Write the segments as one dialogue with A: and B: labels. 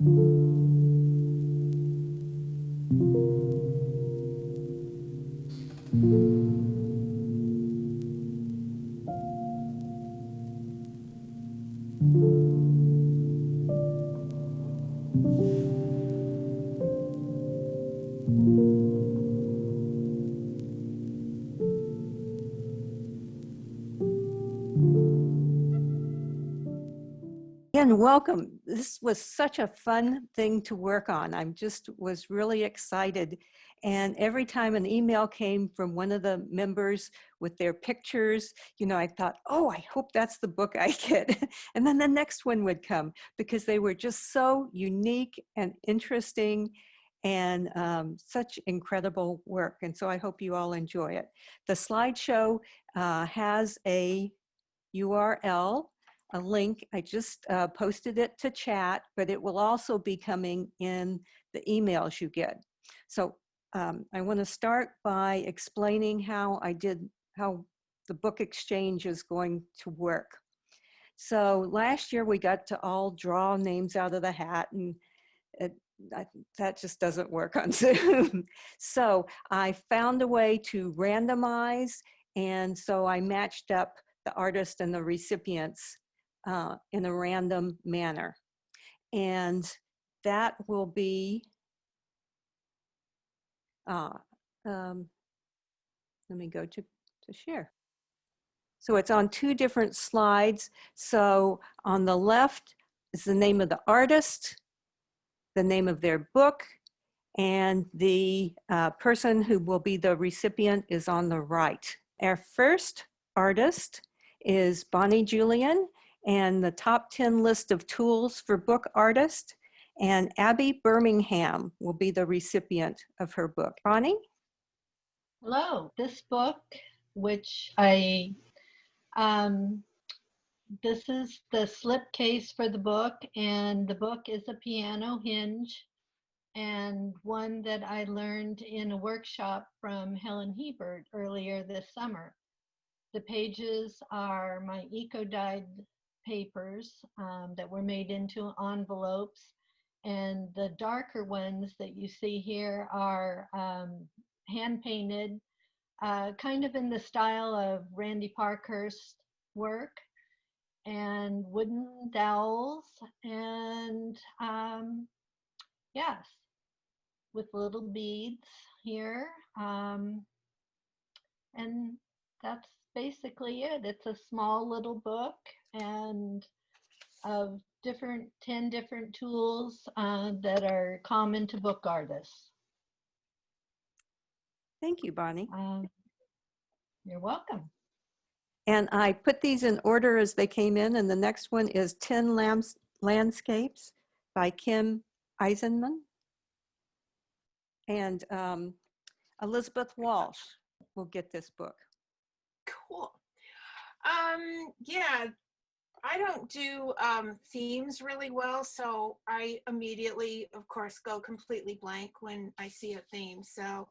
A: And welcome. This was such a fun thing to work on. I just was really excited. And every time an email came from one of the members with their pictures, you know, I thought, oh, I hope that's the book I get. And then the next one would come because they were just so unique and interesting and such incredible work. And so I hope you all enjoy it. The slideshow has a URL, a link. I just posted it to chat, but it will also be coming in the emails you get. So I want to start by explaining how the book exchange is going to work. So last year we got to all draw names out of the hat, and that just doesn't work on Zoom. So I found a way to randomize, and so I matched up the artist and the recipients in a random manner. And that will be, let me go to share. So it's on two different slides. So on the left is the name of the artist, the name of their book, and the person who will be the recipient is on the right. Our first artist is Bonnie Julian, and the top 10 list of tools for book artists, and Abby Birmingham will be the recipient of her book. Bonnie?
B: Hello. This book, which this is the slipcase for the book, and the book is a piano hinge, and one that I learned in a workshop from Helen Hebert earlier this summer. The pages are my eco-dyed papers that were made into envelopes, and the darker ones that you see here are hand-painted, kind of in the style of Randy Parkhurst's work, and wooden dowels, and yes, with little beads here, and that's basically it. It's a small little book and of 10 different tools that are common to book artists.
A: Thank you, Bonnie.
B: You're welcome.
A: And I put these in order as they came in, and the next one is 10 Landscapes by Kim Eisenman. And Elizabeth Walsh will get this book.
C: Cool. Yeah, I don't do themes really well, so I immediately, of course, go completely blank when I see a theme. So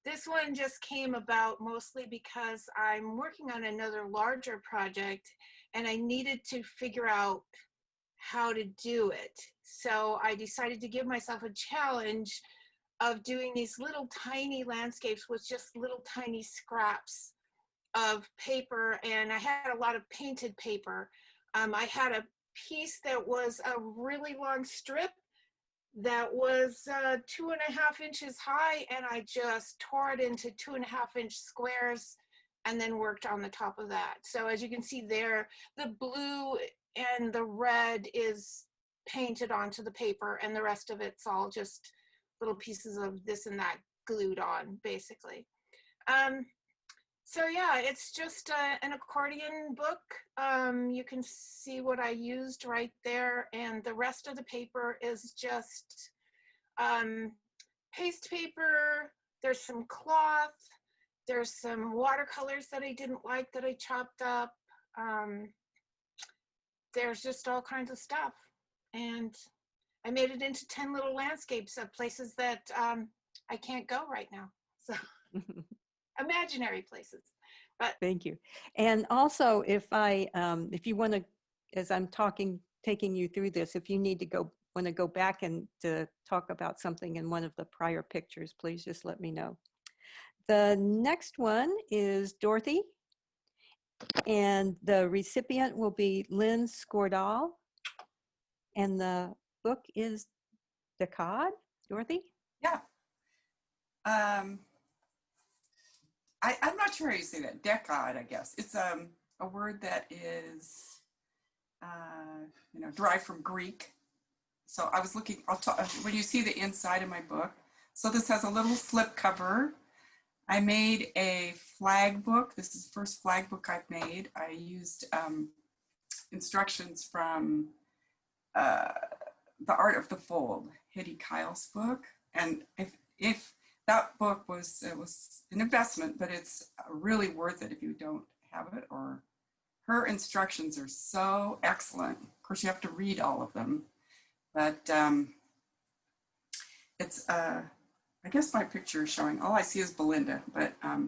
C: this one just came about mostly because I'm working on another larger project and I needed to figure out how to do it. So I decided to give myself a challenge of doing these little tiny landscapes with just little tiny scraps of paper, and I had a lot of painted paper. I had a piece that was a really long strip that was 2.5 inches high, and I just tore it into 2.5-inch squares and then worked on the top of that. So as you can see there, the blue and the red is painted onto the paper, and the rest of it's all just little pieces of this and that glued on, basically. So yeah, it's just an accordion book. You can see what I used right there, and the rest of the paper is just paste paper. There's some cloth. There's some watercolors that I didn't like that I chopped up. There's just all kinds of stuff. And I made it into 10 little landscapes of places that I can't go right now. So imaginary places. But
A: thank you. And also, if you want to, as I'm taking you through this, if you need to go want to go back and to talk about something in one of the prior pictures, please just let me know. The next one is Dorothy, and the recipient will be Lynn Skordal, and the book is DECAD. Dorothy?
D: Yeah. I'm not sure how you say that. DECAD, I guess. It's a word that is, derived from Greek. So I was looking, when you see the inside of my book, so this has a little slip cover. I made a flag book. This is the first flag book I've made. I used instructions from The Art of the Fold, Hitty Kyle's book. And if that book was an investment, but it's really worth it if you don't have it, or her instructions are so excellent. Of course, you have to read all of them, but it's, I guess my picture is showing, all I see is Belinda, but I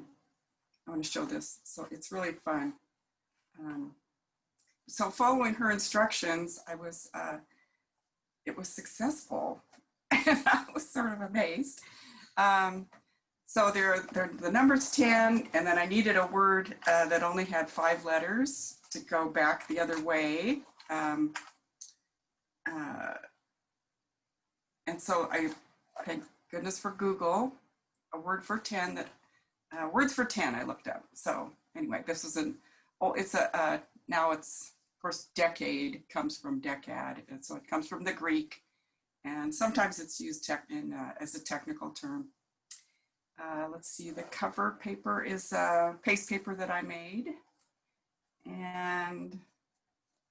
D: want to show this. So it's really fun. So following her instructions, it was successful. And I was sort of amazed. So the number's 10, and then I needed a word that only had 5 letters to go back the other way. And so I, thank goodness for Google, a word for 10 words for 10 I looked up. So anyway, this is now it's, of course, decade comes from DECAD, and so it comes from the Greek, and sometimes it's used as a technical term. Let's see, the cover paper is paste paper that I made, and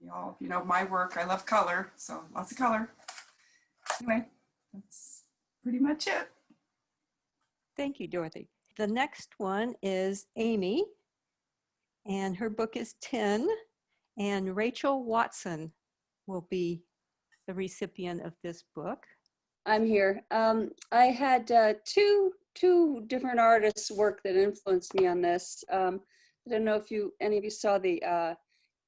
D: y'all, you know my work, I love color, so lots of color. Anyway, that's pretty much it.
A: Thank you, Dorothy. The next one is Amy, and her book is 10, and Rachel Watson will be the recipient of this book.
E: I'm here. I had two different artists' work that influenced me on this. I don't know if any of you saw the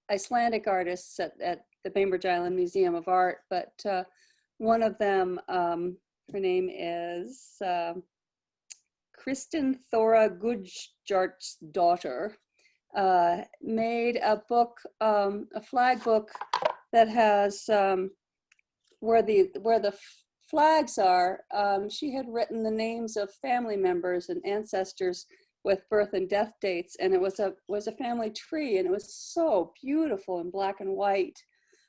E: Icelandic artists at the Bainbridge Island Museum of Art, but one of them, her name is Kristin Thora Gudjart's daughter, made a book, a flag book that has where the flags are. She had written the names of family members and ancestors with birth and death dates, and it was a family tree, and it was so beautiful in black and white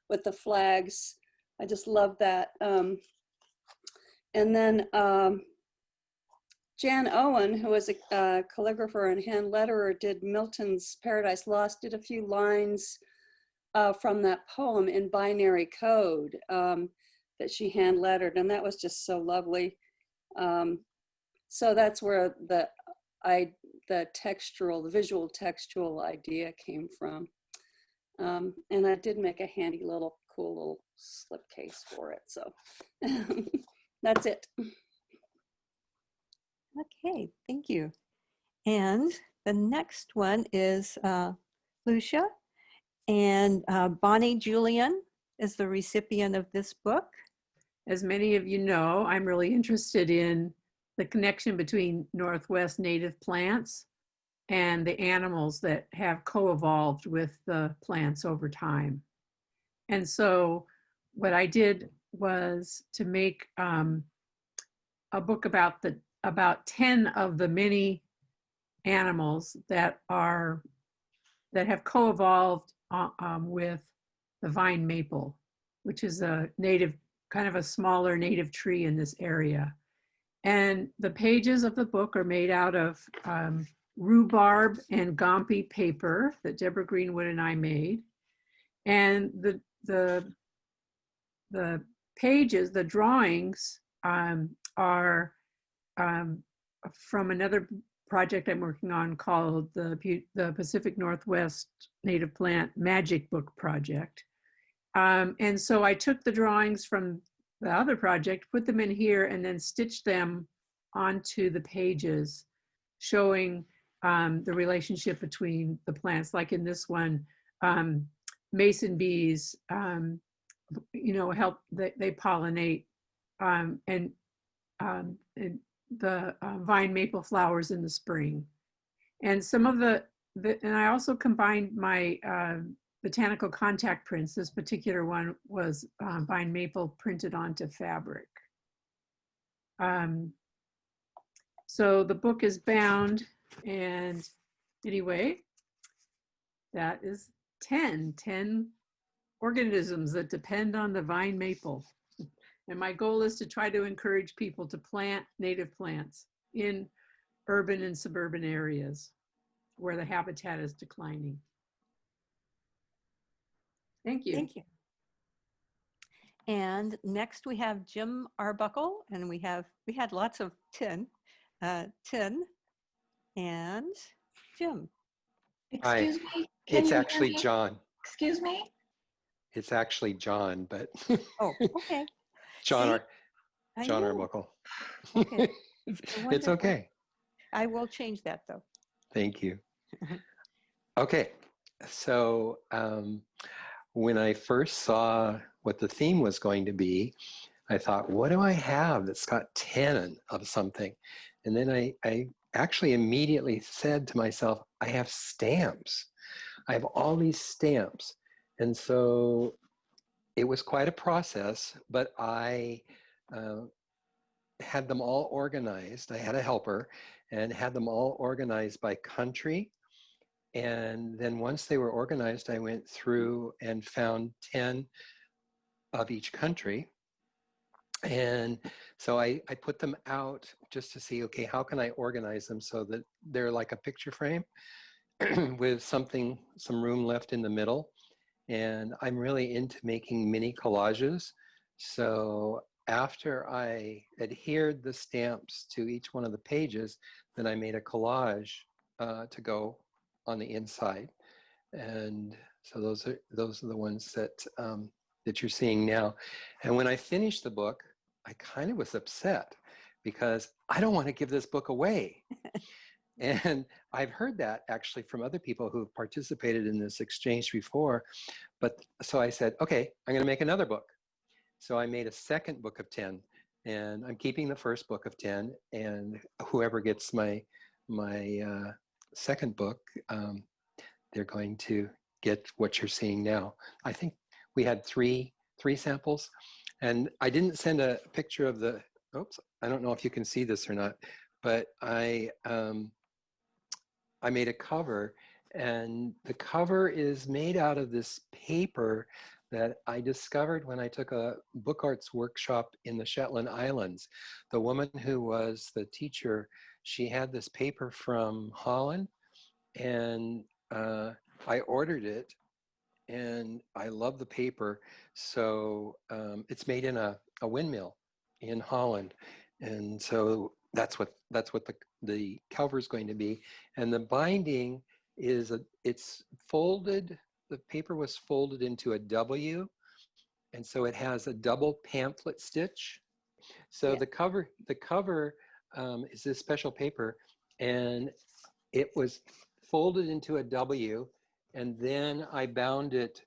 E: with the flags. I just love that. And then Jan Owen, who was a calligrapher and hand letterer, did Milton's Paradise Lost, did a few lines from that poem in binary code that she hand lettered, and that was just so lovely. So that's where the visual textual idea came from. And I did make a handy cool little slipcase for it. So that's it.
A: Okay, thank you. And the next one is Lucia, and Bonnie Julian is the recipient of this book.
F: As many of you know, I'm really interested in the connection between Northwest native plants and the animals that have co-evolved with the plants over time. And so what I did was to make a book about 10 of the many animals that have co-evolved with the vine maple, which is a native, kind of a smaller native tree in this area. And the pages of the book are made out of rhubarb and Gompi paper that Deborah Greenwood and I made. And the pages, the drawings are from another project I'm working on called the Pacific Northwest Native Plant Magic Book Project. And so I took the drawings from the other project, put them in here, and then stitched them onto the pages, showing the relationship between the plants. Like in this one, mason bees help, they pollinate, and the vine maple flowers in the spring. And some of and I also combined my botanical contact prints. This particular one was vine maple printed onto fabric. So the book is bound, and anyway, that is 10 organisms that depend on the vine maple. And my goal is to try to encourage people to plant native plants in urban and suburban areas where the habitat is declining. Thank you.
A: Thank you. And next we have Jim Arbuckle, and we had lots of 10 and Jim.
G: Hi.
H: Excuse me? Can
G: It's
H: you hear
G: actually
H: me?
G: John.
H: Excuse me?
G: It's actually John, but
A: Oh, okay.
G: John,
A: See? I
G: John
A: know.
G: Arbuckle.
A: Okay.
G: It's
A: Wonderful.
G: okay.
A: I will change that though.
G: Thank you. Okay, so when I first saw what the theme was going to be, I thought, what do I have that's got 10 of something? And then I actually immediately said to myself, I have stamps. I have all these stamps. And so it was quite a process, but I had them all organized. I had a helper and had them all organized by country. And then once they were organized, I went through and found 10 of each country. And so I put them out just to see, okay, how can I organize them so that they're like a picture frame with some room left in the middle. And I'm really into making mini collages. So after I adhered the stamps to each one of the pages, then I made a collage to go on the inside. And so those are the ones that that you're seeing now. And when I finished the book, I kind of was upset because I don't want to give this book away. And I've heard that actually from other people who have participated in this exchange before. But so I said, okay, I'm going to make another book. So I made a second book of 10, and I'm keeping the first book of 10. And whoever gets my second book, they're going to get what you're seeing now. I think we had three samples, and I didn't send a picture of the. Oops, I don't know if you can see this or not, but I made a cover, and the cover is made out of this paper that I discovered when I took a book arts workshop in the Shetland Islands. The woman who was the teacher, she had this paper from Holland, and I ordered it, and I love the paper. So it's made in a windmill in Holland, and so that's what the cover is going to be. And the binding is it's folded. The paper was folded into a W, and so it has a double pamphlet stitch. So
A: Yeah.
G: the cover is this special paper, and it was folded into a W, and then I bound it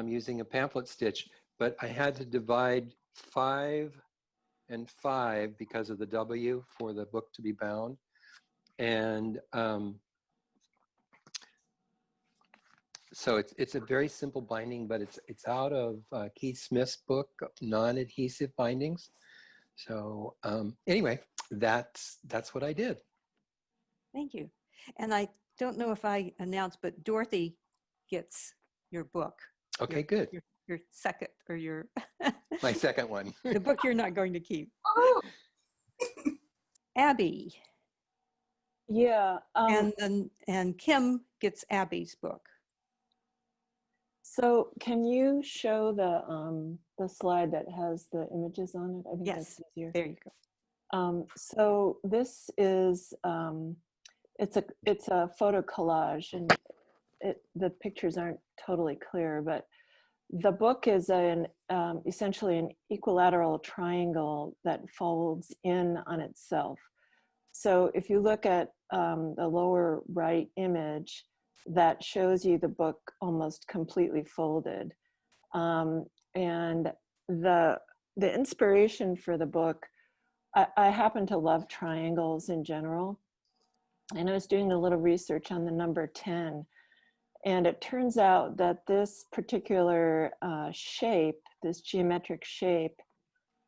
G: using a pamphlet stitch, but I had to divide 5 and 5 because of the W for the book to be bound. And so it's a very simple binding, but it's out of Keith Smith's book, Non-Adhesive Bindings. So anyway, that's what I did.
A: Thank you. And I don't know if I announced, but Dorothy gets your book.
G: Okay, good.
A: Your second, or your
G: My second one.
A: the book you're not going to keep.
H: Oh,
A: Abby.
E: Yeah.
A: And Kim gets Abby's book.
I: So can you show the slide that has the images on it? I think
A: Yes,
I: that's easier.
A: there you go.
I: So this is it's a photo collage, and the pictures aren't totally clear, but the book is essentially an equilateral triangle that folds in on itself. So if you look at the lower right image, that shows you the book almost completely folded. And the inspiration for the book, I happen to love triangles in general. And I was doing a little research on the number 10. And it turns out that this particular shape, this geometric shape,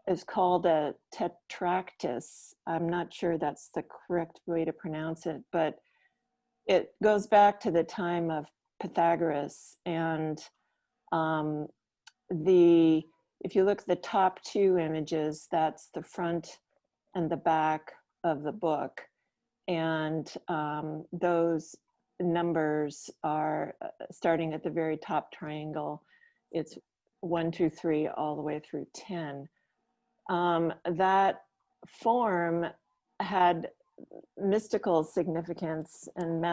I: is called a Tetractys. I'm not sure that's the correct way to pronounce it, but it goes back to the time of Pythagoras. And if you look at the top two images, that's the front and the back of the book. And those numbers are starting at the very top triangle. It's 1, 2, 3, all the way through 10. That form had mystical significance and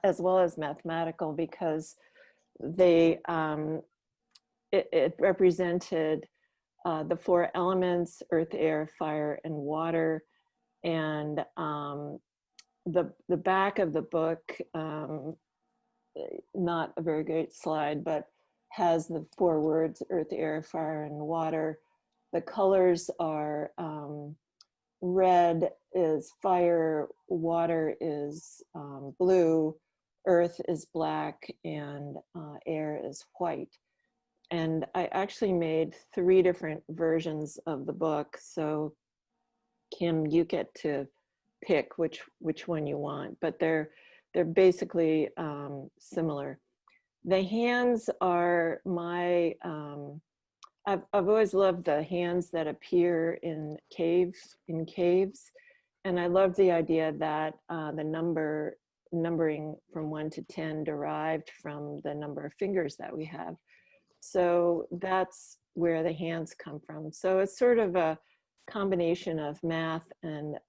I: as well as mathematical, because it represented the 4 elements: earth, air, fire, and water. And the back of the book, not a very great slide, but has the 4 words: earth, air, fire, and water. The colors are red is fire, water is blue, earth is black, and air is white. And I actually made 3 different versions of the book. So Kim, you get to pick which one you want, but they're basically similar. The hands are my, I've always loved the hands that appear in caves, and I love the idea that the numbering from 1 to 10 derived from the number of fingers that we have. So that's where the hands come from. So it's sort of a combination of math and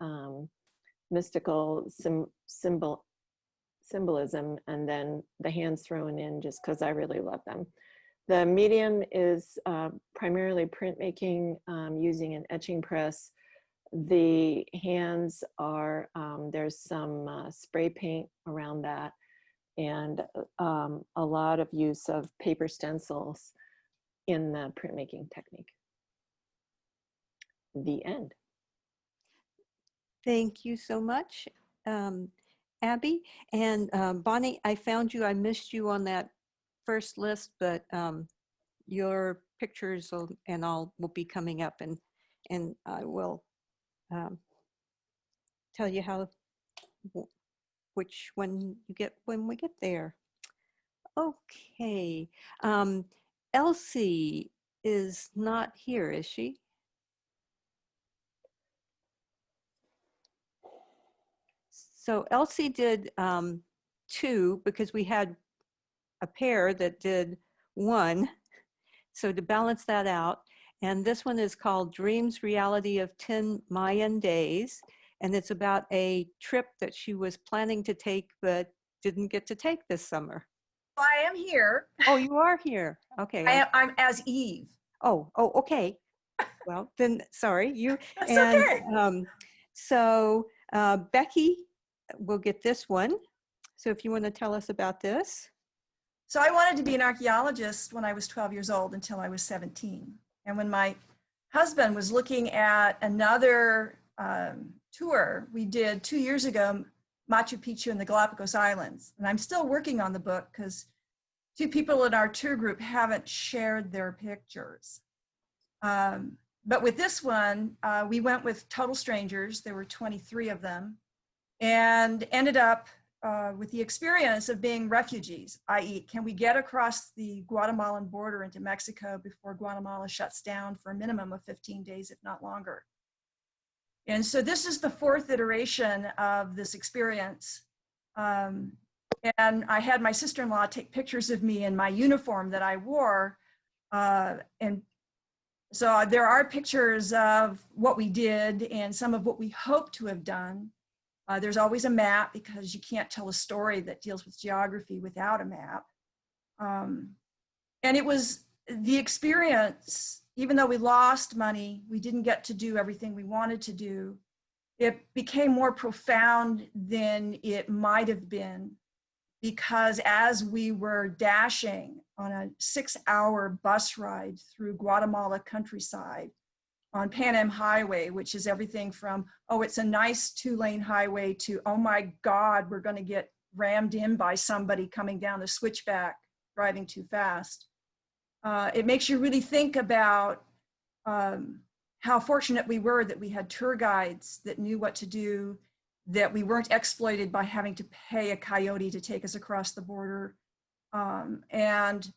I: mystical symbolism, and then the hands thrown in just because I really love them. The medium is primarily printmaking using an etching press. The hands are, there's some spray paint around that, and a lot of use of paper stencils in the printmaking technique. The end.
A: Thank you so much, Abby. And Bonnie, I found you, I missed you on that first list, but your pictures and all will be coming up, and I will tell you which one you get when we get there. Okay. Elsie is not here, is she? So Elsie did 2 because we had a pair that did 1. So to balance that out, and this one is called Dreams, Reality of 10 Mayan Days. And it's about a trip that she was planning to take, but didn't get to take this summer.
H: I am here.
A: Oh, you are here. Okay.
H: I'm as Eve.
A: Oh, okay. Well, then, sorry.
H: That's
A: and,
H: okay.
A: So Becky will get this one. So if you want to tell us about this.
H: So I wanted to be an archaeologist when I was 12 years old until I was 17. And when my husband was looking at another tour we did 2 years ago, Machu Picchu and the Galapagos Islands. And I'm still working on the book because 2 people in our tour group haven't shared their pictures. But with this one, we went with total strangers. There were 23 of them, and ended up with the experience of being refugees, i.e., can we get across the Guatemalan border into Mexico before Guatemala shuts down for a minimum of 15 days, if not longer? And so this is the 4th iteration of this experience. And I had my sister-in-law take pictures of me in my uniform that I wore. And so there are pictures of what we did and some of what we hope to have done. There's always a map because you can't tell a story that deals with geography without a map. And it was the experience. Even though we lost money, we didn't get to do everything we wanted to do. It became more profound than it might have been because as we were dashing on a 6-hour bus ride through Guatemala countryside on Pan Am Highway, which is everything from, oh, it's a nice 2-lane highway to, oh my God, we're going to get rammed in by somebody coming down the switchback driving too fast. It makes you really think about how fortunate we were that we had tour guides that knew what to do, that we weren't exploited by having to pay a coyote to take us across the border. And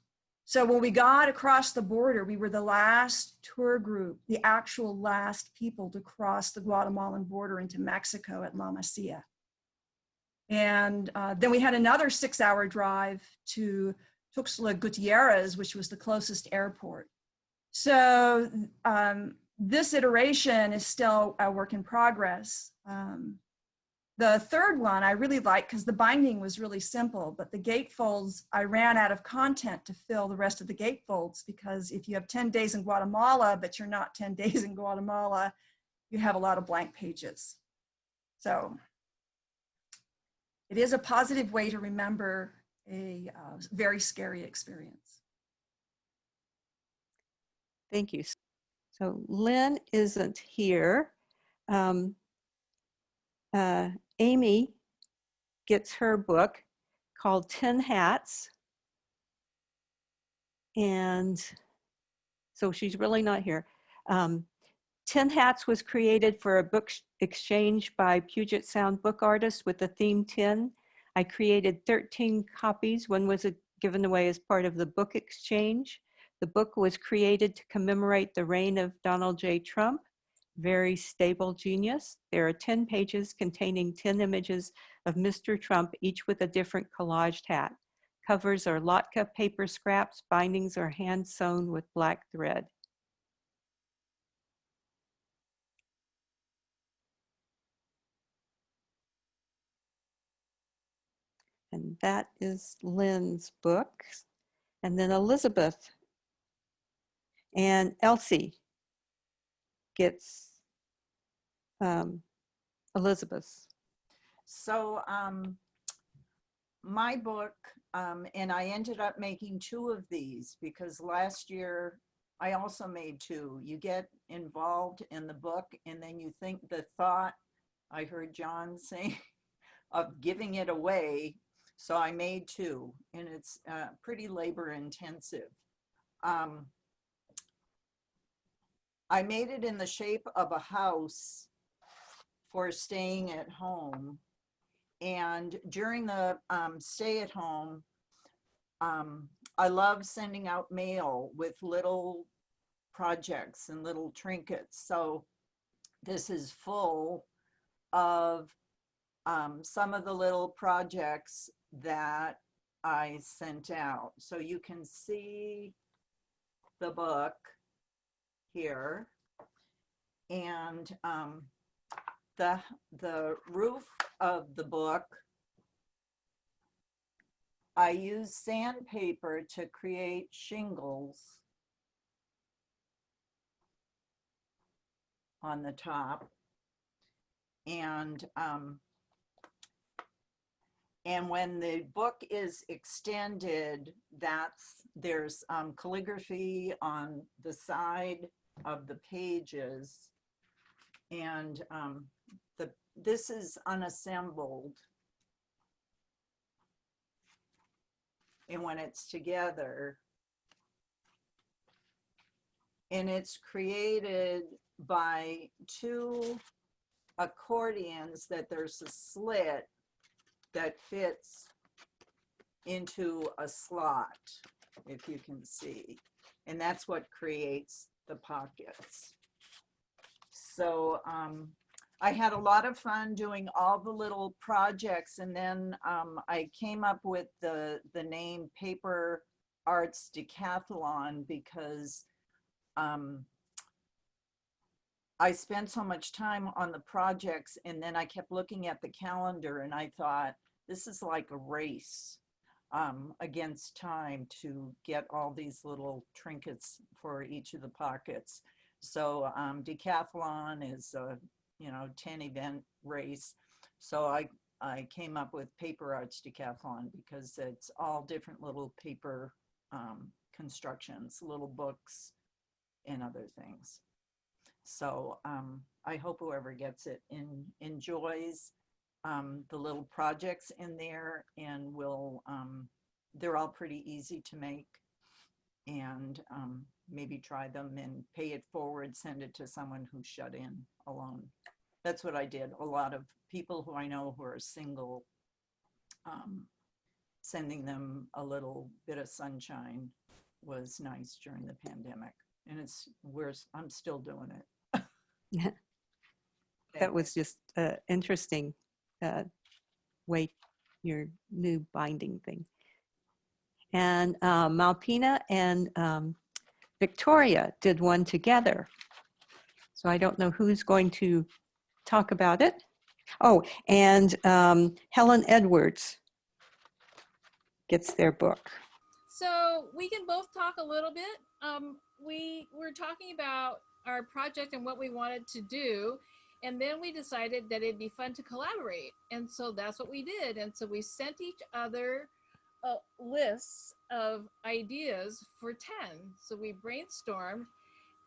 H: so when we got across the border, we were the last tour group, the actual last people to cross the Guatemalan border into Mexico at La Masia. And then we had another 6-hour drive to Tuxtla Gutierrez, which was the closest airport. So this iteration is still a work in progress. The third one I really liked because the binding was really simple, but the gatefolds, I ran out of content to fill the rest of the gatefolds, because if you have 10 days in Guatemala, but you're not 10 days in Guatemala, you have a lot of blank pages. So it is a positive way to remember a very scary experience.
A: Thank you. So Lynn isn't here. Amy gets her book called 10 Hats. And so she's really not here. 10 Hats was created for a book exchange by Puget Sound Book Artists with the theme 10. I created 13 copies. One was given away as part of the book exchange. The book was created to commemorate the reign of Donald J. Trump. Very stable genius. There are 10 pages containing 10 images of Mr. Trump, each with a different collaged hat. Covers are Lotka paper scraps. Bindings are hand sewn with black thread. And that is Lynn's book. And then Elizabeth and Elsie gets Elizabeth's.
J: So my book, and I ended up making 2 of these because last year I also made 2. You get involved in the book and then you think the thought, I heard John say, of giving it away. So I made 2, and it's pretty labor intensive. I made it in the shape of a house for staying at home. And during the stay at home, I love sending out mail with little projects and little trinkets. So this is full of some of the little projects that I sent out. So you can see the book here, and the roof of the book, I use sandpaper to create shingles on the top, and when the book is extended, there's calligraphy on the side of the pages, and this is unassembled, and when it's together, and it's created by 2 accordions that there's a slit that fits into a slot, if you can see, and that's what creates the pockets. So I had a lot of fun doing all the little projects, and then I came up with the name Paper Arts Decathlon because I spent so much time on the projects, and then I kept looking at the calendar, and I thought, this is like a race against time to get all these little trinkets for each of the pockets. So Decathlon is a 10 event race. So I came up with Paper Arts Decathlon because it's all different little paper constructions, little books and other things. So I hope whoever gets it enjoys the little projects in there, and will, they're all pretty easy to make, and maybe try them and pay it forward, send it to someone who's shut in alone. That's what I did. A lot of people who I know who are single, sending them a little bit of sunshine was nice during the pandemic. And I'm still doing it.
A: That was just interesting way, your new binding thing. And Malpina and Victoria did one together. So I don't know who's going to talk about it. Oh, and Helen Edwards gets their book.
K: So we can both talk a little bit. We were talking about our project and what we wanted to do. And then we decided that it'd be fun to collaborate. And so that's what we did. And so we sent each other lists of ideas for 10. So we brainstormed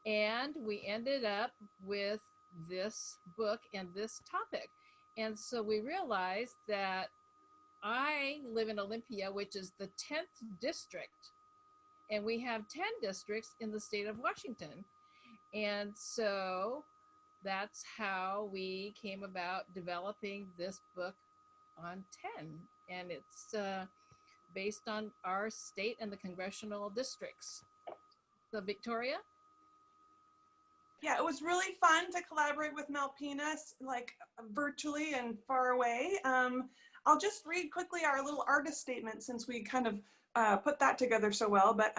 K: and we ended up with this book and this topic. And so we realized that I live in Olympia, which is the 10th district. And we have 10 districts in the state of Washington. And so that's how we came about developing this book on 10. And it's based on our state and the congressional districts. So Victoria?
L: Yeah, it was really fun to collaborate with Malpina, like virtually and far away. I'll just read quickly our little artist statement since we kind of put that together so well. But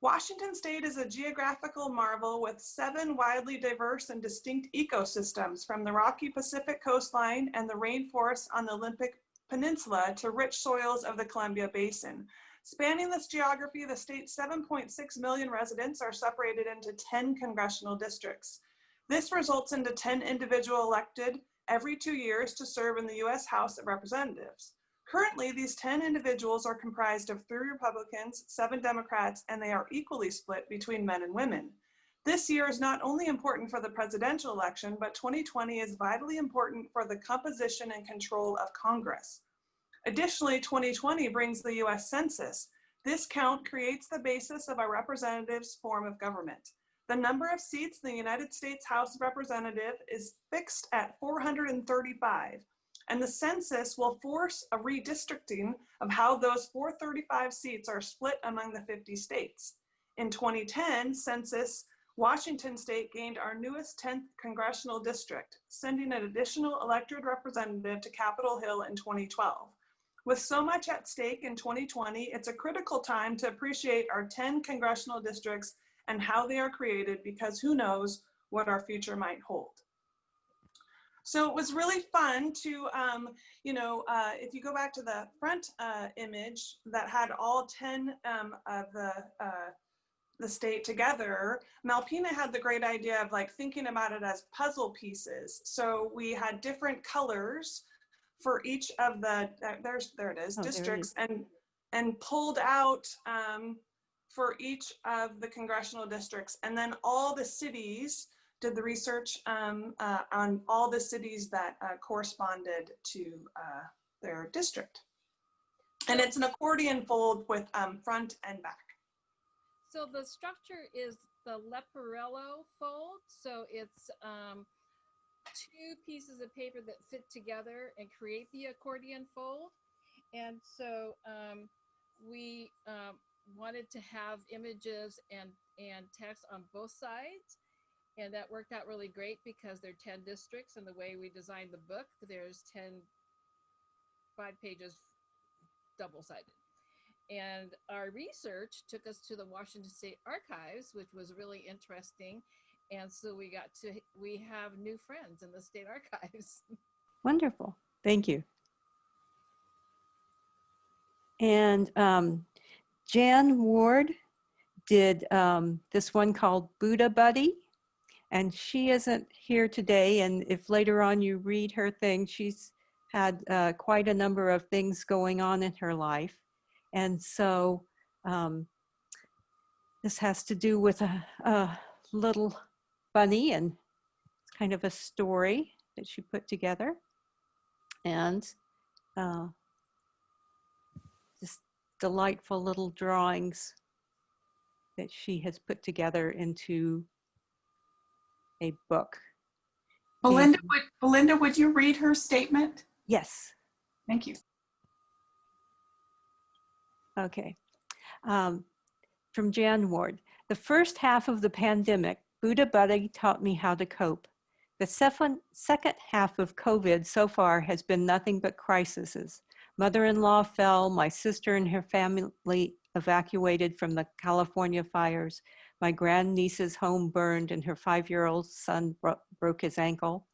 L: Washington State is a geographical marvel with 7 widely diverse and distinct ecosystems, from the rocky Pacific coastline and the rainforests on the Olympic Peninsula to rich soils of the Columbia Basin. Spanning this geography, the state's 7.6 million residents are separated into 10 congressional districts. This results into 10 individuals elected every 2 years to serve in the U.S. House of Representatives. Currently, these 10 individuals are comprised of 3 Republicans, 7 Democrats, and they are equally split between men and women. This year is not only important for the presidential election, but 2020 is vitally important for the composition and control of Congress. Additionally, 2020 brings the U.S. Census. This count creates the basis of a representative's form of government. The number of seats in the United States House of Representatives is fixed at 435. And the census will force a redistricting of how those 435 seats are split among the 50 states. In 2010 census, Washington State gained our newest 10th congressional district, sending an additional elected representative to Capitol Hill in 2012. With so much at stake in 2020, it's a critical time to appreciate our 10 congressional districts and how they are created, because who knows what our future might hold. So it was really fun to, if you go back to the front image that had all 10 of the state together, Malpina had the great idea of like thinking about it as puzzle pieces. So we had different colors for each of the, there it is, districts, and pulled out for each of the congressional districts. And then all the cities, did the research on all the cities that corresponded to their district. And it's an accordion fold with front and back.
K: So the structure is the Leporello fold. So it's 2 pieces of paper that fit together and create the accordion fold. And so we wanted to have images and text on both sides. And that worked out really great because there are 10 districts, and the way we designed the book, there's 5 pages double-sided. And our research took us to the Washington State Archives, which was really interesting. And so we have new friends in the state archives.
A: Wonderful. Thank you. And Jan Ward did this one called Buddha Buddy. And she isn't here today. And if later on you read her thing, she's had quite a number of things going on in her life. And so this has to do with a little bunny, and it's kind of a story that she put together. And just delightful little drawings that she has put together into a book.
D: Belinda, would you read her statement?
A: Yes.
D: Thank you.
A: Okay. From Jan Ward. The first half of the pandemic, Buddha Buddy taught me how to cope. The second half of COVID so far has been nothing but crises. Mother-in-law fell, my sister and her family evacuated from the California fires, my grandniece's home burned, and her 5-year-old son broke his ankle.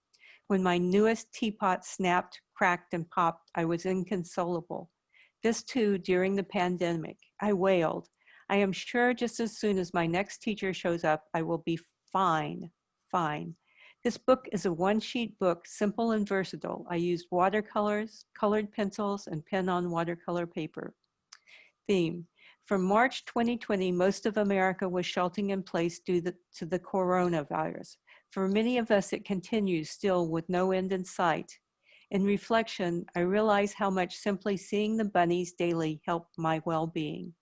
A: When my newest teapot snapped, cracked, and popped, I was inconsolable. This too during the pandemic. I wailed. I am sure just as soon as my next teacher shows up, I will be fine. This book is a one-sheet book, simple and versatile. I used watercolors, colored pencils, and pen on watercolor paper. Theme. From March 2020, most of America was sheltering in place due to the coronavirus. For many of us, it continues still with no end in sight. In reflection, I realize how much simply seeing the bunnies daily helped my well-being.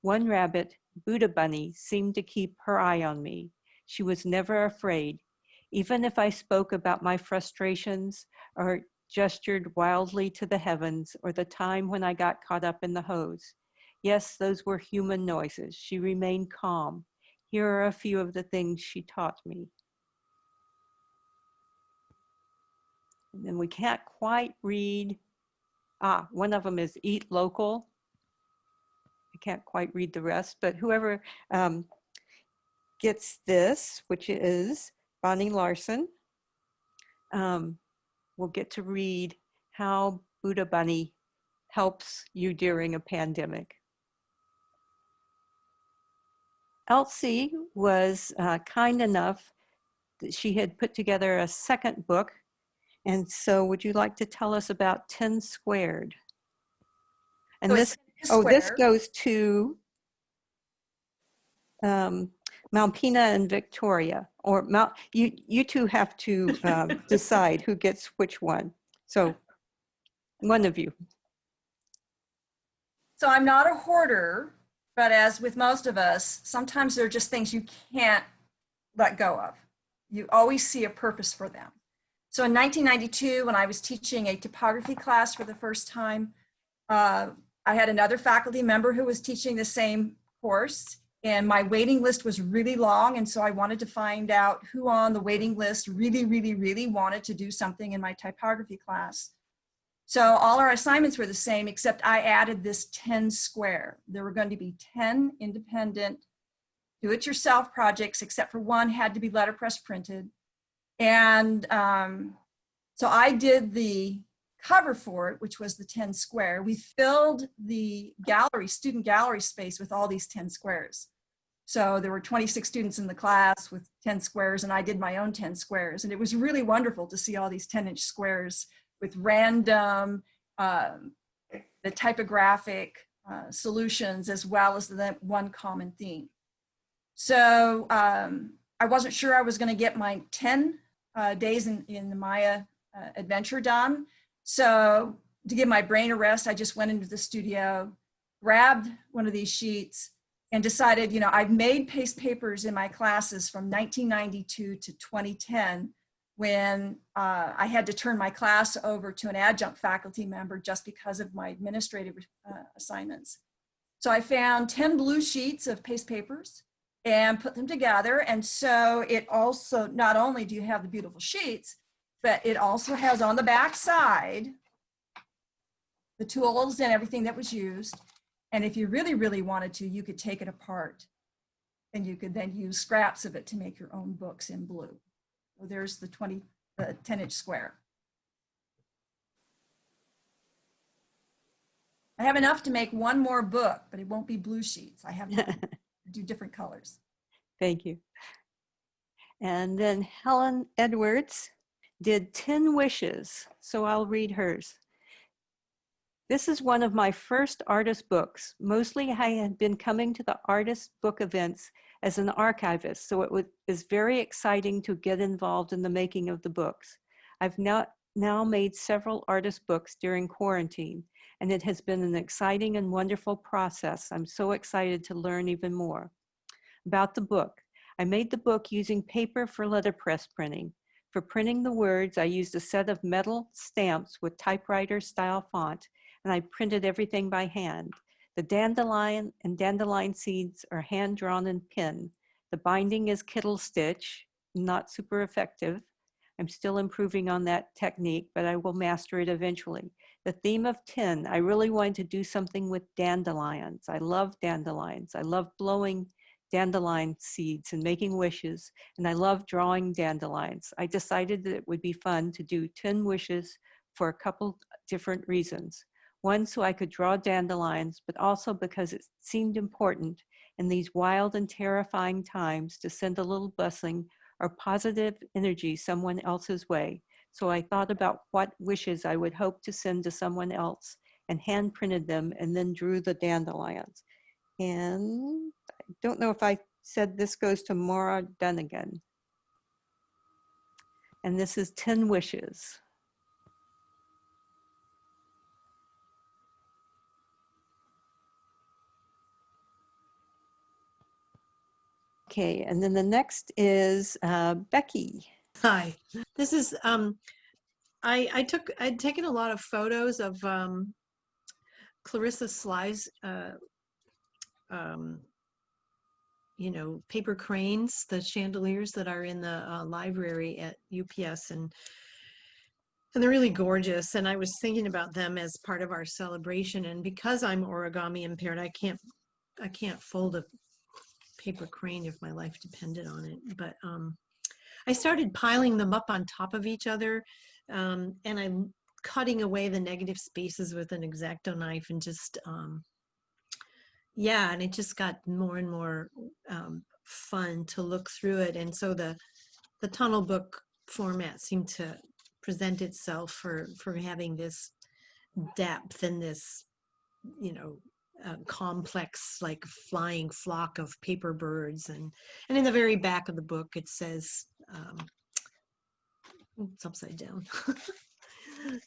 A: One rabbit, Buddha Bunny, seemed to keep her eye on me. She was never afraid. Even if I spoke about my frustrations or gestured wildly to the heavens or the time when I got caught up in the hose. Yes, those were human noises. She remained calm. Here are a few of the things she taught me. And then we can't quite read. One of them is eat local. I can't quite read the rest, but whoever gets this, which is Bonnie Larson, will get to read how Buddha Bunny helps you during a pandemic. Elsie was kind enough that she had put together a second book. And so would you like to tell us about 10 Squared? And
H: So
A: this goes to Malpina and Victoria, or you two have to decide who gets which one. So one of you.
H: So I'm not a hoarder, but as with most of us, sometimes there are just things you can't let go of. You always see a purpose for them. So in 1992, when I was teaching a topography class for the first time, I had another faculty member who was teaching the same course, and my waiting list was really long. And so I wanted to find out who on the waiting list really wanted to do something in my typography class. So all our assignments were the same, except I added this 10 square. There were going to be 10 independent do-it-yourself projects, except for one had to be letterpress printed. And so I did the cover for it, which was the 10 square. We filled the gallery, student gallery space with all these 10 squares. So there were 26 students in the class with 10 squares, and I did my own 10 squares. And it was really wonderful to see all these 10-inch squares with random, the typographic solutions, as well as the one common theme. So I wasn't sure I was going to get my 10 days in the Maya adventure done. So to give my brain a rest, I just went into the studio, grabbed one of these sheets, and decided, you know, I've made paste papers in my classes from 1992 to 2010, when I had to turn my class over to an adjunct faculty member just because of my administrative assignments. So I found 10 blue sheets of paste papers and put them together. And so it also, not only do you have the beautiful sheets, but it also has on the back side the tools and everything that was used. And if you really wanted to, you could take it apart and you could then use scraps of it to make your own books in blue. So there's the 10-inch square. I have enough to make one more book, but it won't be blue sheets. I have to do different colors.
A: Thank you. And then Helen Edwards did 10 wishes. So I'll read hers. This is one of my first artist books. Mostly I had been coming to the artist book events as an archivist, so it is very exciting to get involved in the making of the books. I've now made several artist books during quarantine, and it has been an exciting and wonderful process. I'm so excited to learn even more. About the book, I made the book using paper for letterpress printing. For printing the words, I used a set of metal stamps with typewriter style font, and I printed everything by hand. The dandelion and dandelion seeds are hand drawn in pen. The binding is kittle stitch, not super effective. I'm still improving on that technique, but I will master it eventually. The theme of tin, I really wanted to do something with dandelions. I love dandelions. I love blowing dandelion seeds and making wishes, and I love drawing dandelions. I decided that it would be fun to do 10 wishes for a couple different reasons. One, so I could draw dandelions, but also because it seemed important in these wild and terrifying times to send a little blessing or positive energy someone else's way. So I thought about what wishes I would hope to send to someone else and hand printed them and then drew the dandelions. And I don't know if I said this goes to Maura Dunnigan. And this is 10 wishes. Okay, and then the next is Becky.
M: Hi, this is, I'd taken a lot of photos of Clarissa Sly's, you know, paper cranes, the chandeliers that are in the library at UPS, and they're really gorgeous. And I was thinking about them as part of our celebration. And because I'm origami impaired, I can't fold a paper crane if my life depended on it. But I started piling them up on top of each other, and I'm cutting away the negative spaces with an X-Acto knife, and just yeah, and it just got more and more fun to look through it. And so the tunnel book format seemed to present itself for having this depth and this, you know, complex, like flying flock of paper birds. And in the very back of the book it says, it's upside down.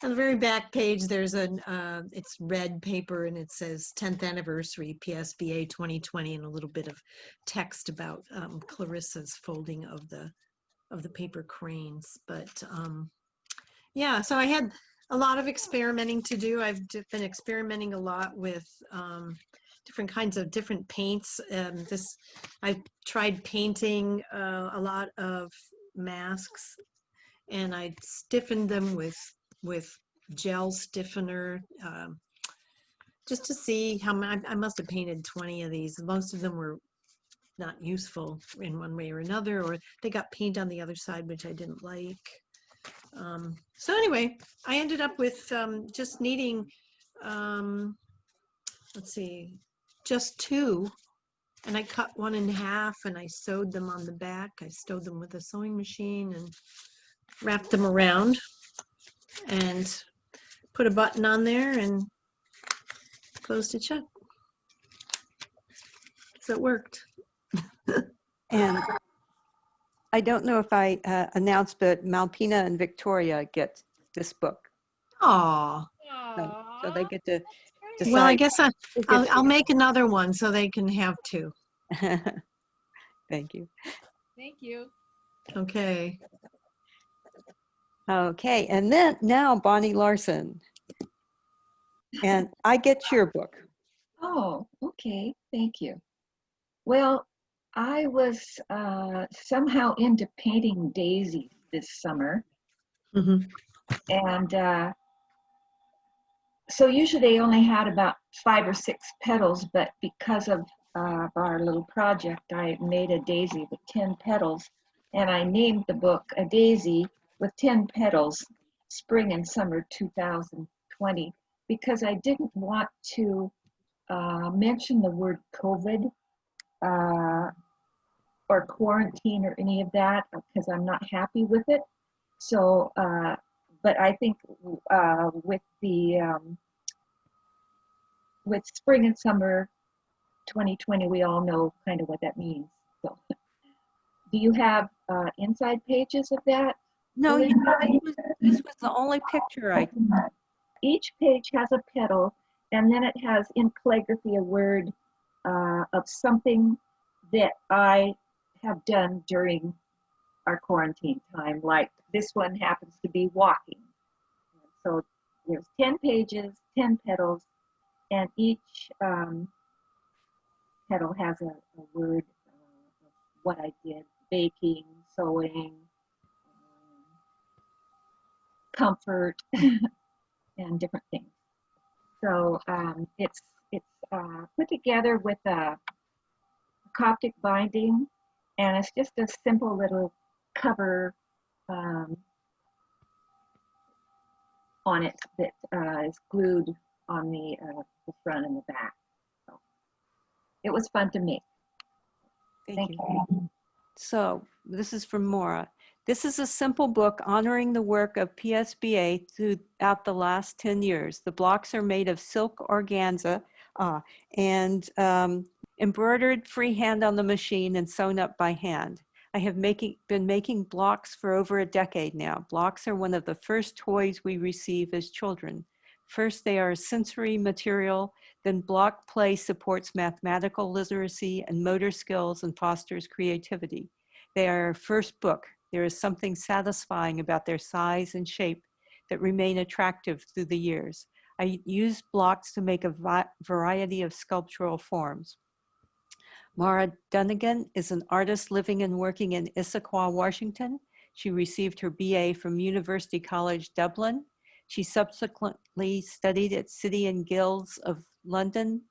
M: On the very back page, there's it's red paper, and it says 10th anniversary PSBA 2020, and a little bit of text about Clarissa's folding of the paper cranes. But yeah, so I had a lot of experimenting to do. I've been experimenting a lot with different kinds of different paints. I tried painting a lot of masks, and I stiffened them with gel stiffener, just to see how many. I must have painted 20 of these. Most of them were not useful in one way or another, or they got paint on the other side, which I didn't like. So anyway, I ended up with just needing, let's see, just 2. And I cut one in half, and I sewed them on the back. I sewed them with a sewing machine and wrapped them around and put a button on there and closed it shut. So it worked.
A: And I don't know if I announced, but Malpina and Victoria get this book.
M: Aw.
A: So they get to decide.
M: Well, I guess I'll make another one so they can have 2.
A: Thank you.
K: Thank you.
M: Okay.
A: Okay, and then now Bonnie Larson. And I get your book.
N: Oh, okay. Thank you. Well, I was somehow into painting daisies this summer.
M: Mm-hmm.
N: And so usually they only had about 5 or 6 petals, but because of our little project, I made a daisy with 10 petals, and I named the book A Daisy with 10 Petals, Spring and Summer 2020, because I didn't want to mention the word COVID or quarantine or any of that, because I'm not happy with it. So, but I think with the with spring and summer 2020, we all know kind of what that means. So, do you have inside pages of that?
A: No, this was the only picture I.
N: Each page has a petal, and then it has in calligraphy a word of something that I have done during our quarantine time. Like this one happens to be walking. So there's 10 pages, 10 petals, and each petal has a word of what I did: baking, sewing, comfort, and different things. So it's put together with a Coptic binding, and it's just a simple little cover on it that is glued on the front and the back. So it was fun to make.
A: Thank you. So this is from Maura. This is a simple book honoring the work of PSBA throughout the last 10 years. The blocks are made of silk organza and embroidered freehand on the machine and sewn up by hand. I have been making blocks for over a decade now. Blocks are one of the first toys we receive as children. First, they are a sensory material, then block play supports mathematical literacy and motor skills and fosters creativity. They are our first book. There is something satisfying about their size and shape that remain attractive through the years. I use blocks to make a variety of sculptural forms. Mara Dunnigan is an artist living and working in Issaquah, Washington. She received her BA from University College Dublin. She subsequently studied at City and Guilds of London,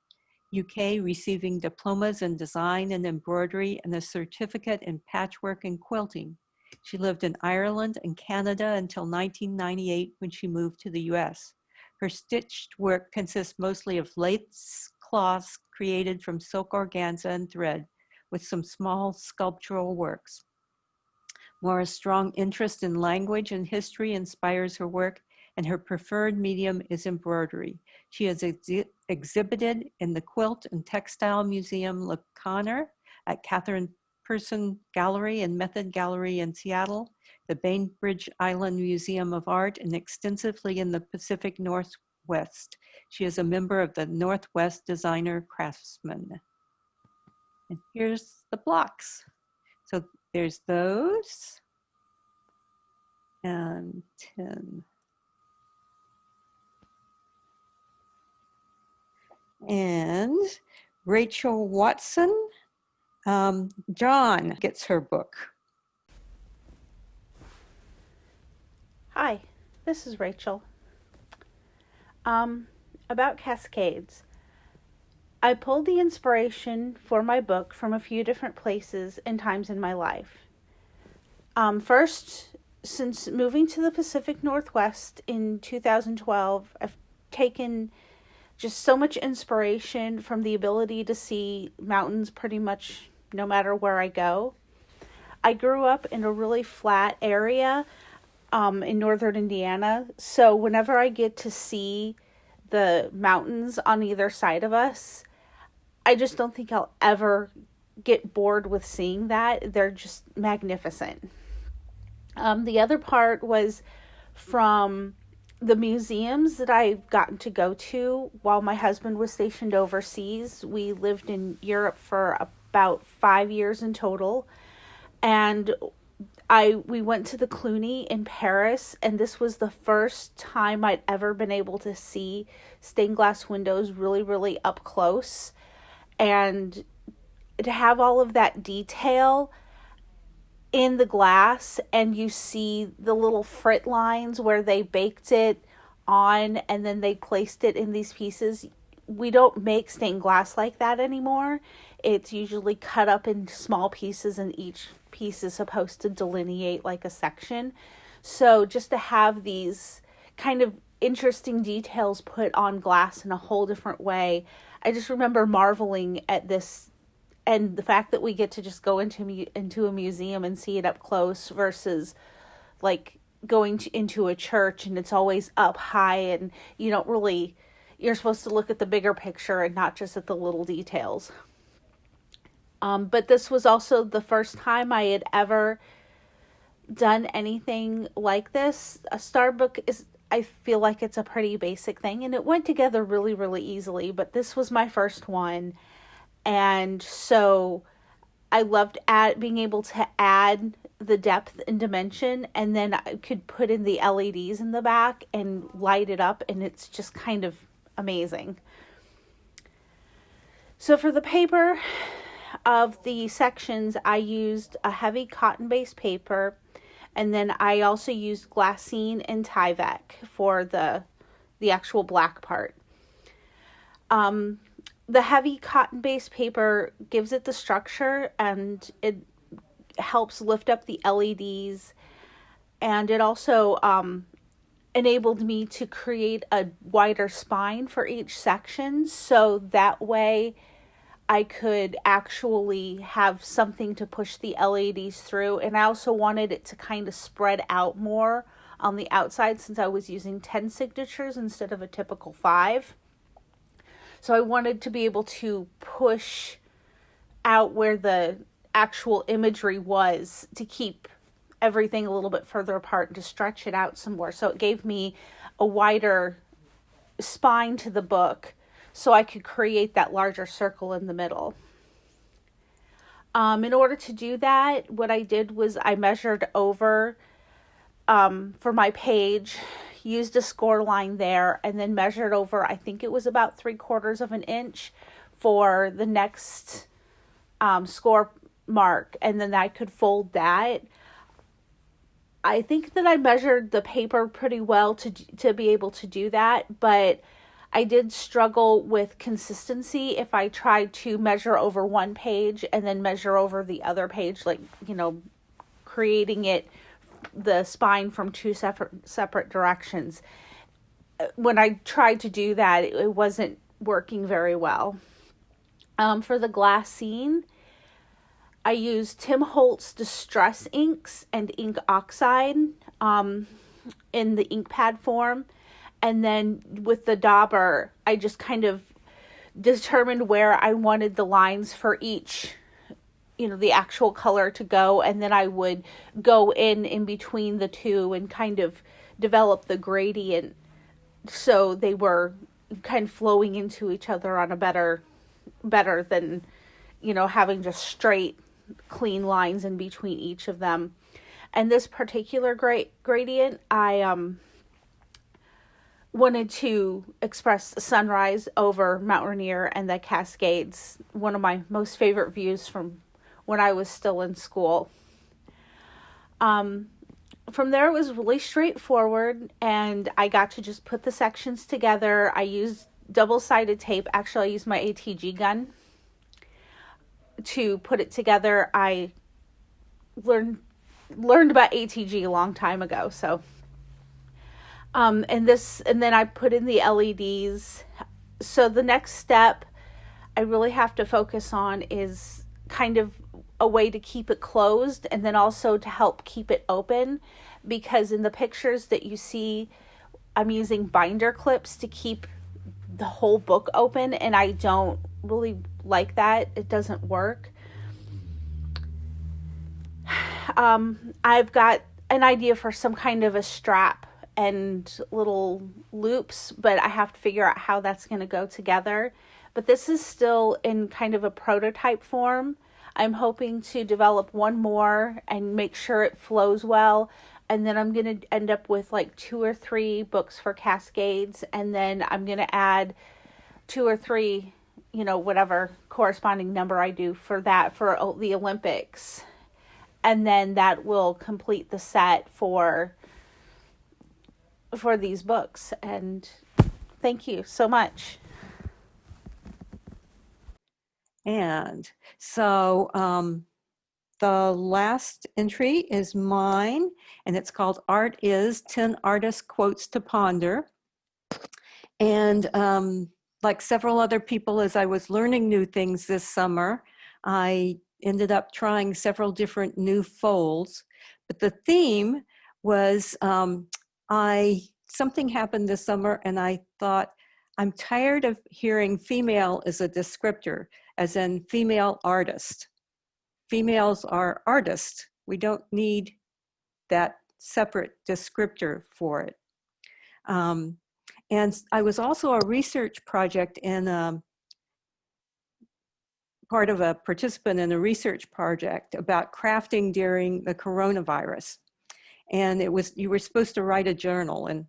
A: UK, receiving diplomas in design and embroidery and a certificate in patchwork and quilting. She lived in Ireland and Canada until 1998 when she moved to the US. Her stitched work consists mostly of lace cloths created from silk organza and thread, with some small sculptural works. Maura's strong interest in language and history inspires her work, and her preferred medium is embroidery. She has exhibited in the Quilt and Textile Museum Le Conner at Catherine Person Gallery and Method Gallery in Seattle, the Bainbridge Island Museum of Art, and extensively in the Pacific Northwest. She is a member of the Northwest Designer Craftsmen. And here's the blocks. So there's those, and 10. And Rachel Watson, John gets her book.
O: Hi, this is Rachel. About Cascades. I pulled the inspiration for my book from a few different places and times in my life. First, since moving to the Pacific Northwest in 2012, I've taken just so much inspiration from the ability to see mountains pretty much no matter where I go. I grew up in a really flat area in northern Indiana, so whenever I get to see the mountains on either side of us, I just don't think I'll ever get bored with seeing that. They're just magnificent. The other part was from the museums that I've gotten to go to while my husband was stationed overseas. We lived in Europe for about 5 years in total. And we went to the Cluny in Paris, and this was the first time I'd ever been able to see stained glass windows really, really up close. And to have all of that detail in the glass, and you see the little frit lines where they baked it on and then they placed it in these pieces. We don't make stained glass like that anymore. It's usually cut up in small pieces, and each piece is supposed to delineate like a section. So just to have these kind of interesting details put on glass in a whole different way, I just remember marveling at this. And the fact that we get to just go into a museum and see it up close versus like going into a church and it's always up high and you don't really you're supposed to look at the bigger picture and not just at the little details. But this was also the first time I had ever done anything like this. A star book is, I feel like it's a pretty basic thing, and it went together really, really easily, but this was my first one. And so I loved being able to add the depth and dimension, and then I could put in the LEDs in the back and light it up, and it's just kind of amazing. So for the paper of the sections, I used a heavy cotton-based paper, and then I also used glassine and Tyvek for the actual black part. The heavy cotton-based paper gives it the structure, and it helps lift up the LEDs, and it also enabled me to create a wider spine for each section, so that way I could actually have something to push the LEDs through. And I also wanted it to kind of spread out more on the outside, since I was using 10 signatures instead of a typical 5. So I wanted to be able to push out where the actual imagery was to keep everything a little bit further apart and to stretch it out some more. So it gave me a wider spine to the book, so I could create that larger circle in the middle. In order to do that, what I did was I measured over for my page, used a score line there, and then measured over, I think it was about 3/4 of an inch for the next score mark, and then I could fold that. I think that I measured the paper pretty well to be able to do that, but I did struggle with consistency if I tried to measure over one page and then measure over the other page, like, creating the spine from two separate directions. When I tried to do that, it wasn't working very well. For the glassine, I used Tim Holtz Distress Inks and ink oxide in the ink pad form. And then with the dauber, I just kind of determined where I wanted the lines for each, the actual color to go. And then I would go in between the two and kind of develop the gradient, so they were kind of flowing into each other on a better than, having just straight, clean lines in between each of them. And this particular gradient, I wanted to express the sunrise over Mount Rainier and the Cascades, one of my most favorite views from when I was still in school. From there, it was really straightforward, and I got to just put the sections together. I used double-sided tape. Actually, I used my ATG gun to put it together. I learned about ATG a long time ago, so and then I put in the LEDs. So the next step I really have to focus on is kind of a way to keep it closed, and then also to help keep it open, because in the pictures that you see, I'm using binder clips to keep the whole book open, and I don't really like that. It doesn't work. I've got an idea for some kind of a strap and little loops, but I have to figure out how that's going to go together. But this is still in kind of a prototype form. I'm hoping to develop one more and make sure it flows well. And then I'm going to end up with like 2 or 3 books for Cascades. And then I'm going to add 2 or 3, whatever corresponding number I do for that for the Olympics. And then that will complete the set for these books. And thank you so much.
A: And so the last entry is mine, and it's called Art Is 10 Artist Quotes to Ponder. And like several other people, as I was learning new things this summer, I ended up trying several different new folds. But the theme was something happened this summer, and I thought I'm tired of hearing female is a descriptor, as in female artist. Females are artists. We don't need that separate descriptor for it. And I was also a research project in part of a participant in a research project about crafting during the coronavirus. And it was, you were supposed to write a journal, and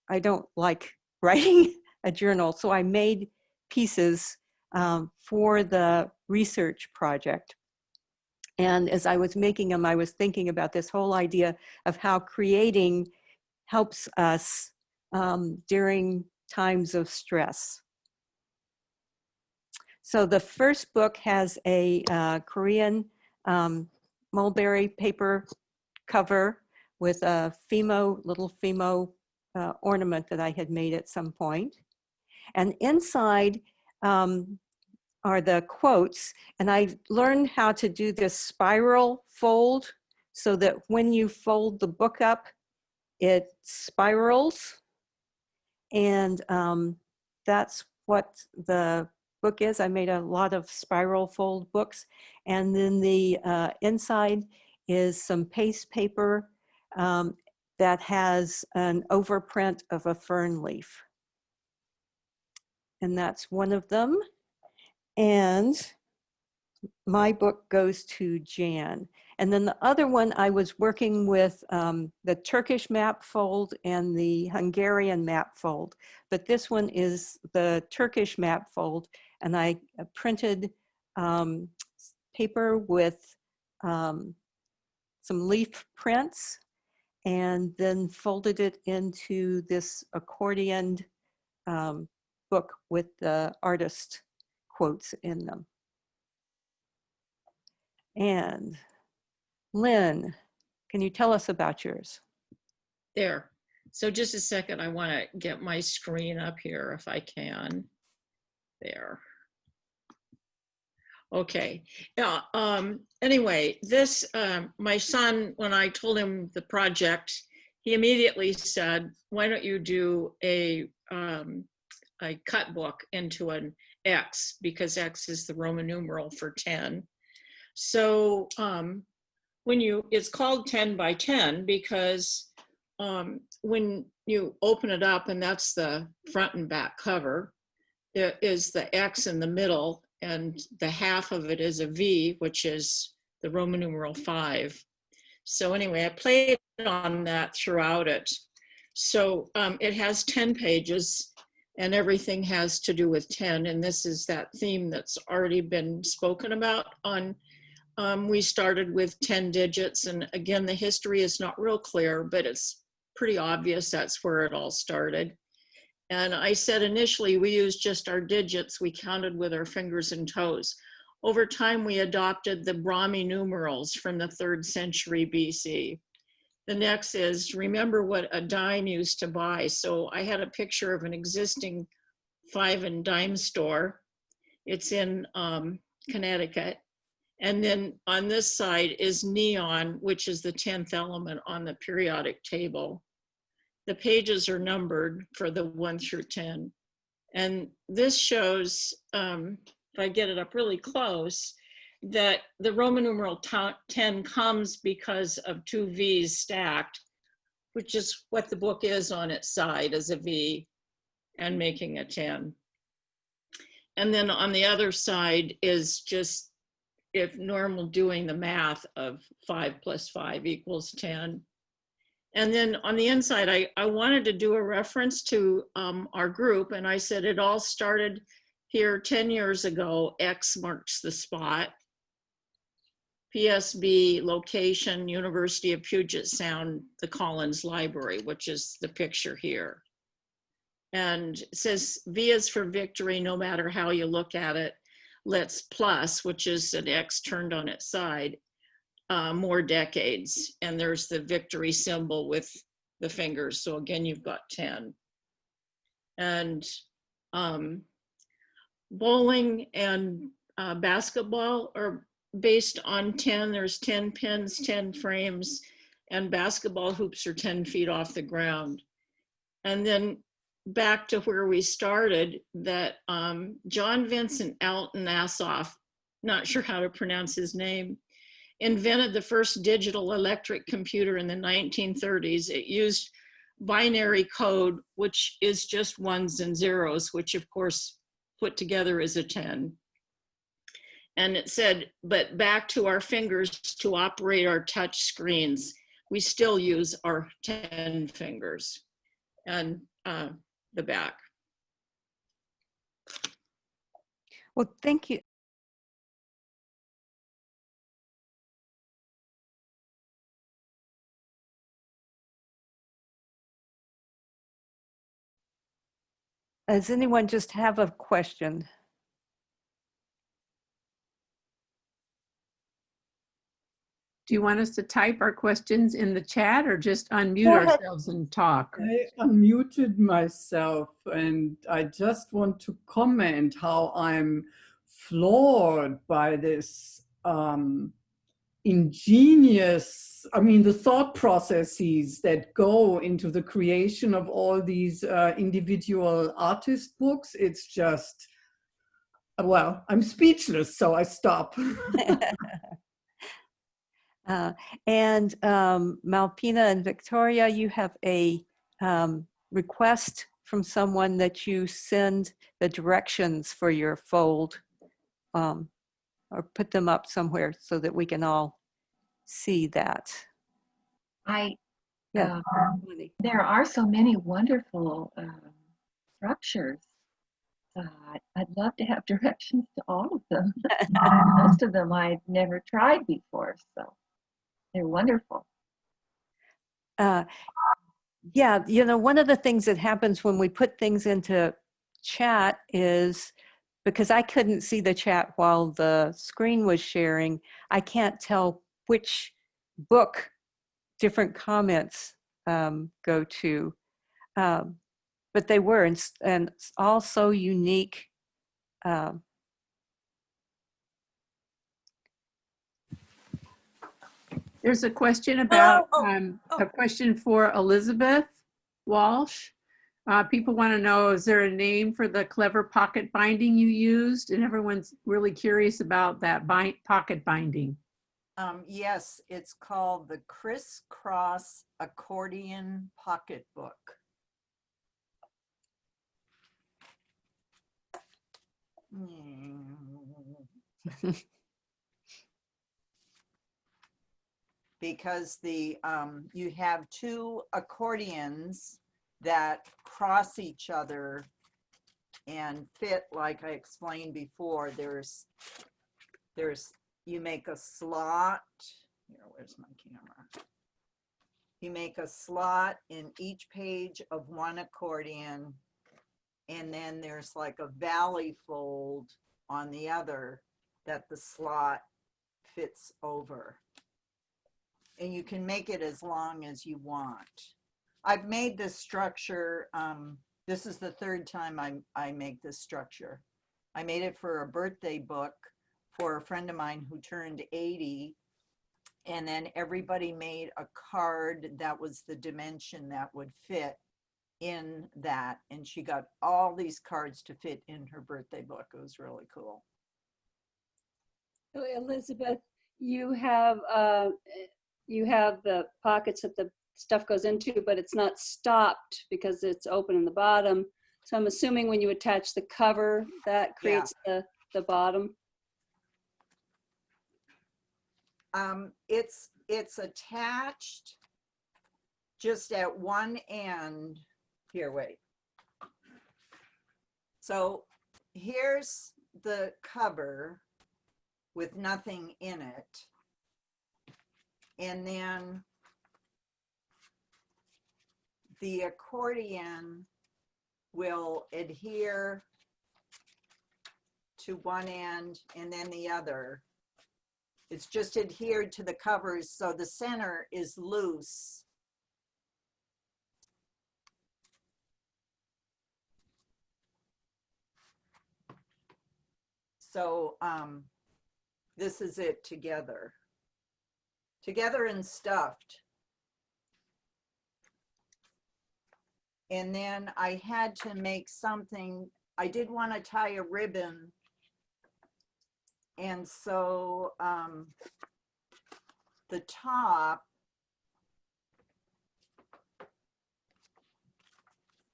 A: I don't like writing a journal. So I made pieces for the research project. And as I was making them, I was thinking about this whole idea of how creating helps us during times of stress. So the first book has a Korean mulberry paper cover with a little Fimo ornament that I had made at some point. And inside are the quotes. And I learned how to do this spiral fold so that when you fold the book up, it spirals. And that's what the book is. I made a lot of spiral fold books. And then the inside is some paste paper that has an overprint of a fern leaf. And that's one of them. And my book goes to Jan. And then the other one, I was working with the Turkish map fold and the Hungarian map fold. But this one is the Turkish map fold. And I printed paper with some leaf prints and then folded it into this accordioned book with the artist quotes in them. And Lynn, can you tell us about yours?
P: There. So just a second, I want to get my screen up here if I can. There. Okay. Yeah. Anyway, this, my son, when I told him the project, he immediately said, why don't you do a cut book into an X, because X is the Roman numeral for 10. So it's called 10 by 10 because when you open it up, and that's the front and back cover, there is the X in the middle, and the half of it is a V, which is the Roman numeral 5. So anyway, I played on that throughout it. So it has 10 pages, and everything has to do with 10. And this is that theme that's already been spoken about on, we started with 10 digits. And again, the history is not real clear, but it's pretty obvious that's where it all started. And I said initially we used just our digits, we counted with our fingers and toes. Over time, we adopted the Brahmi numerals from the 3rd century BC. The next is, remember what a dime used to buy. So I had a picture of an existing 5 and dime store. It's in Connecticut. And then on this side is neon, which is the 10th element on the periodic table. The pages are numbered for the 1 through 10. And this shows, if I get it up really close, that the Roman numeral 10 comes because of 2 V's stacked, which is what the book is on its side, as a V and making a 10. And then on the other side is just, if normal, doing the math of 5 plus 5 equals 10. And then on the inside, I wanted to do a reference to our group, and I said it all started here 10 years ago. X marks the spot. PSB location, University of Puget Sound, the Collins Library, which is the picture here. And it says V is for victory, no matter how you look at it. Let's plus, which is an X turned on its side, more decades. And there's the victory symbol with the fingers. So again, you've got 10. And bowling and basketball are based on 10. There's 10 pins, 10 frames, and basketball hoops are 10 feet off the ground. And then back to where we started, that John Vincent Alton Assoff, not sure how to pronounce his name, invented the first digital electric computer in the 1930s. It used binary code, which is just ones and zeros, which of course put together is a 10. And it said, but back to our fingers to operate our touch screens. We still use our 10 fingers. And the back.
A: Well, thank you. Does anyone just have a question?
F: Do you want us to type our questions in the chat or just unmute ourselves and talk?
Q: I unmuted myself and I just want to comment how I'm floored by this ingenious, the thought processes that go into the creation of all these individual artist books. It's just, well, I'm speechless, so I stop.
A: And Malpina and Victoria, you have a request from someone that you send the directions for your fold or put them up somewhere so that we can all see that.
N: There are so many wonderful structures. I'd love to have directions to all of them. Most of them I've never tried before, so they're wonderful.
A: Yeah, one of the things that happens when we put things into chat is, because I couldn't see the chat while the screen was sharing, I can't tell which book different comments go to. But they were, and all so unique.
F: There's a question about, a question for Elizabeth Walsh. People want to know, is there a name for the clever pocket binding you used? And everyone's really curious about that pocket binding.
J: Yes, it's called the Crisscross Accordion Pocketbook. Because you have two accordions that cross each other and fit, like I explained before. There's you make a slot. Here, where's my camera? You make a slot in each page of one accordion, and then there's like a valley fold on the other that the slot fits over. And you can make it as long as you want. I've made this structure. This is the third time I make this structure. I made it for a birthday book for a friend of mine who turned 80. And then everybody made a card that was the dimension that would fit in that. And she got all these cards to fit in her birthday book. It was really cool.
E: So Elizabeth, you have the pockets that the stuff goes into, but it's not stopped because it's open in the bottom. So I'm assuming when you attach the cover, that creates the bottom.
J: It's attached just at one end. Here, wait. So here's the cover with nothing in it. And then the accordion will adhere to one end and then the other. It's just adhered to the covers, so the center is loose. So this is it together. Together and stuffed. And then I had to make something, I did want to tie a ribbon. And so the top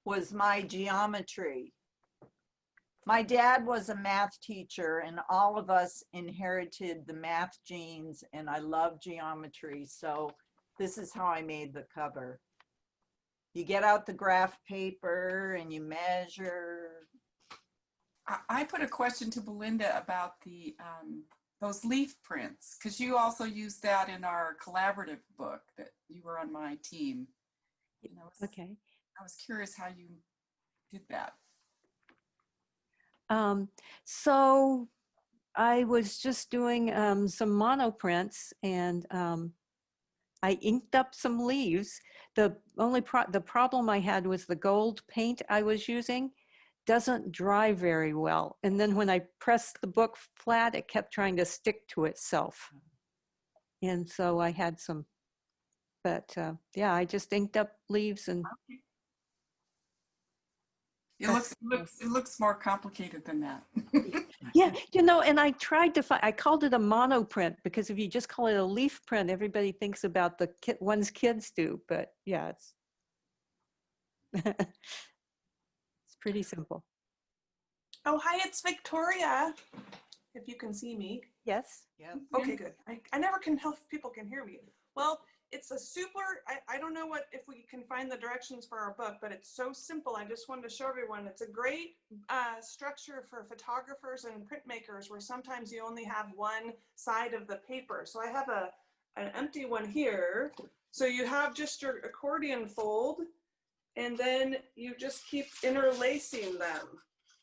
J: was my geometry. My dad was a math teacher and all of us inherited the math genes, and I love geometry. So this is how I made the cover. You get out the graph paper and you measure.
D: I put a question to Belinda about the those leaf prints, because you also used that in our collaborative book that you were on my team.
A: Okay.
D: I was curious how you did that.
A: So I was just doing some monoprints, and I inked up some leaves. The only the problem I had was the gold paint I was using doesn't dry very well. And then when I pressed the book flat, it kept trying to stick to itself. And so I had some, but yeah, I just inked up leaves and.
D: It looks more complicated than that.
A: Yeah, you know, and I tried to find, I called it a monoprint because if you just call it a leaf print, everybody thinks about the ones kids do, but yeah, it's it's pretty simple.
L: Oh, hi, it's Victoria. If you can see me.
A: Yes.
J: Yeah.
L: Okay, good. I never can tell if people can hear me. Well, it's a super, I don't know if we can find the directions for our book, but it's so simple. I just wanted to show everyone. It's a great structure for photographers and printmakers where sometimes you only have one side of the paper. So I have an empty one here. So you have just your accordion fold, and then you just keep interlacing them.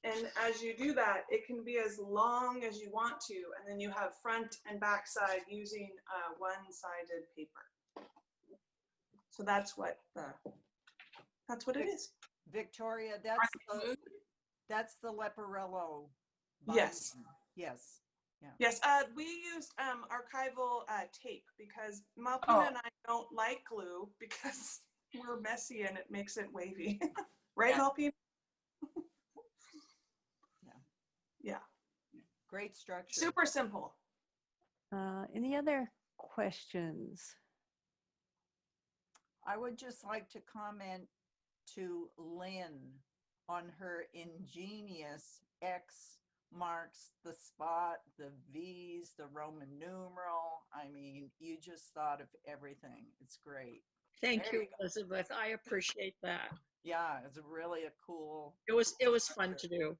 L: And as you do that, it can be as long as you want to, and then you have front and back side using one-sided paper. So that's what it is.
J: Victoria, that's the Leporello bind.
L: Yes.
J: Yes. Yeah.
L: Yes. We used archival tape because Malpina and I don't like glue because we're messy and it makes it wavy. Right,
J: Yeah.
L: Malpina?
J: Yeah. Great structure.
L: Super simple.
A: Any other questions?
J: I would just like to comment to Lynn on her ingenious X marks the spot, the V's, the Roman numeral. I mean, you just thought of everything. It's great.
P: Thank
J: There
P: you,
J: you go.
P: Elizabeth. I appreciate that.
J: Yeah, it's really a cool.
P: It was fun to do.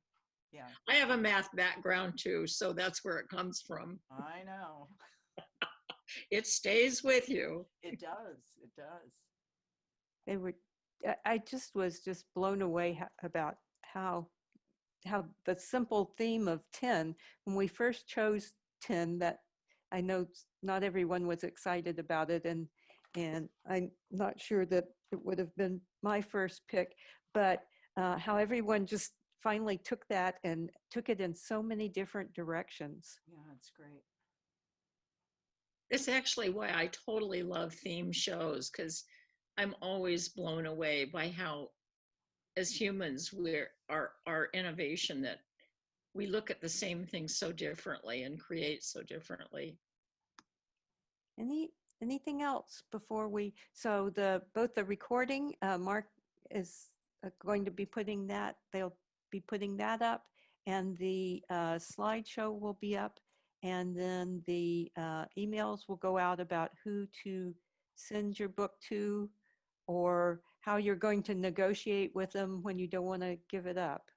J: Yeah.
P: I have a math background too, so that's where it comes from.
J: I know.
P: It stays with you.
J: It does. It does.
A: They were, I just was just blown away about how the simple theme of tin, when we first chose tin, that I know not everyone was excited about it, and I'm not sure that it would have been my first pick, but how everyone just finally took that and took it in so many different directions.
J: Yeah, it's great.
P: It's actually why I totally love theme shows, because I'm always blown away by how, as humans, our innovation, that we look at the same things so differently and create so differently.
A: Anything else before we, so both the recording, Mark is going to be putting that, they'll be putting that up, and the slideshow will be up, and then the emails will go out about who to send your book to, or how you're going to negotiate with them when you don't want to give it up.